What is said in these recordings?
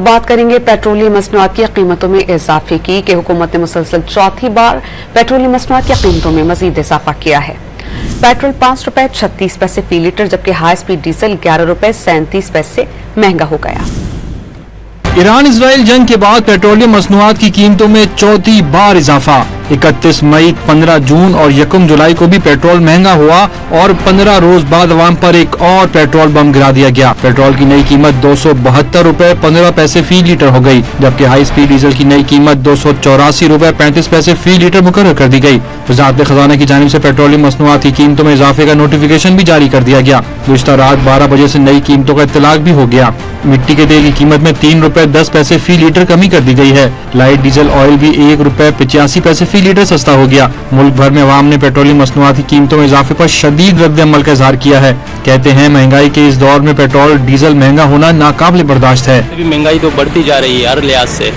बात करेंगे पेट्रोलियम मसनूआत की कीमतों में इजाफे की कि हुकूमत ने मुसलसल चौथी बार पेट्रोलियम मसनूआत की कीमतों में मजीद इजाफा किया है। पेट्रोल 5 रुपए 36 पैसे फी लीटर जबकि हाई स्पीड डीजल 11 रुपए 37 पैसे महंगा हो गया। ईरान इजराइल जंग के बाद पेट्रोलियम मसनूआत की कीमतों में चौथी बार इजाफा। 31 मई, 15 जून और 1 जुलाई को भी पेट्रोल महंगा हुआ और 15 रोज बाद अवाम पर एक और पेट्रोल बम गिरा दिया गया। पेट्रोल की नई कीमत 272 रुपए 15 पैसे फी लीटर हो गई, जबकि हाई स्पीड डीजल की नई कीमत 284 रुपए 35 पैसे फी लीटर मुकर्रर कर दी गई। वज़ारत खजाना की जानिब से पेट्रोलियम मसनूआत की कीमतों में इजाफे का नोटिफिकेशन भी जारी कर दिया गया। गुज़िश्ता रात 12 बजे से नई कीमतों का इत्तलाक भी हो गया। मिट्टी के तेल की कीमत में 3 रुपए 10 पैसे फी लीटर कमी कर दी गई है। लाइट डीजल ऑयल भी 1 रुपए 85 पैसे फी लीटर सस्ता हो गया। मुल्क भर में अवाम ने पेट्रोलियम मसनूआत की कीमतों में इजाफे पर शदीद रद्द अमल का इजहार किया है। कहते हैं महंगाई के इस दौर में पेट्रोल डीजल महंगा होना नाकाबिल बर्दाश्त है। अभी महंगाई तो बढ़ती जा रही है हर लिहाज से।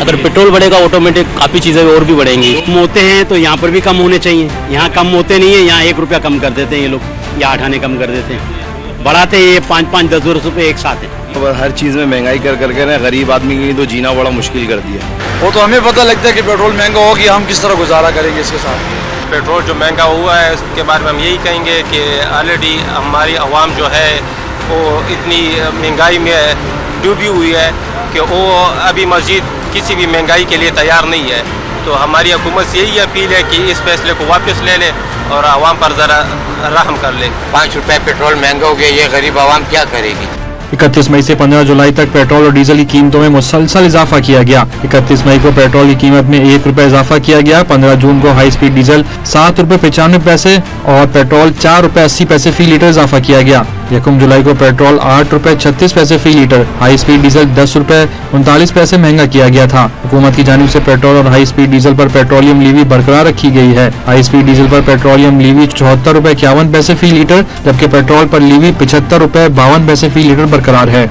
अगर पेट्रोल बढ़ेगा ऑटोमेटिक काफी चीजें और भी बढ़ेंगी। कम होते हैं तो यहाँ पर भी कम होने चाहिए, यहाँ कम होते नहीं है। यहाँ 1 रुपया कम कर देते हैं ये लोग, या 8 आने कम कर देते हैं, बढ़ाते हैं ये 5-5, 10 रुपए एक साथ है। हर चीज में महंगाई कर करके ना गरीब आदमी के लिए तो जीना बड़ा मुश्किल कर दिया। वो तो हमें पता लगता है कि पेट्रोल महंगा हो गया, हम किस तरह गुजारा करेंगे इसके साथ। पेट्रोल जो महंगा हुआ है उसके बारे में हम यही कहेंगे कि ऑलरेडी हमारी आवाम जो है वो इतनी महंगाई में डूबी हुई है कि वो अभी मज़ीद किसी भी महंगाई के लिए तैयार नहीं है। तो हमारी हुकूमत से यही अपील है कि इस फैसले को वापस ले ले और आवाम पर ज़रा रहम कर ले। 5 रुपए पेट्रोल महंगा हो गया, ये गरीब आवाम क्या करेगी। 31 मई से 15 जुलाई तक पेट्रोल और डीजल की कीमतों में मुसलसल इजाफा किया गया। 31 मई को पेट्रोल की कीमत में 1 रुपए इजाफा किया गया। 15 जून को हाई स्पीड डीजल 7 रुपए 95 पैसे और पेट्रोल 4 रुपए 80 पैसे फी लीटर इजाफा किया गया। 1 जुलाई को पेट्रोल 8 रुपए 36 पैसे फी लीटर, हाई स्पीड डीजल 10 रुपए 39 पैसे महंगा किया गया था। हुकूमत की जानिब से पेट्रोल और हाई स्पीड डीजल पर पेट्रोलियम लीवी बरकरार रखी गई है। हाई स्पीड डीजल पर पेट्रोलियम लीवी 74 रुपए 51 पैसे फी लीटर, जबकि पेट्रोल पर लीवी 75 रुपए 52 पैसे फी लीटर बरकरार है।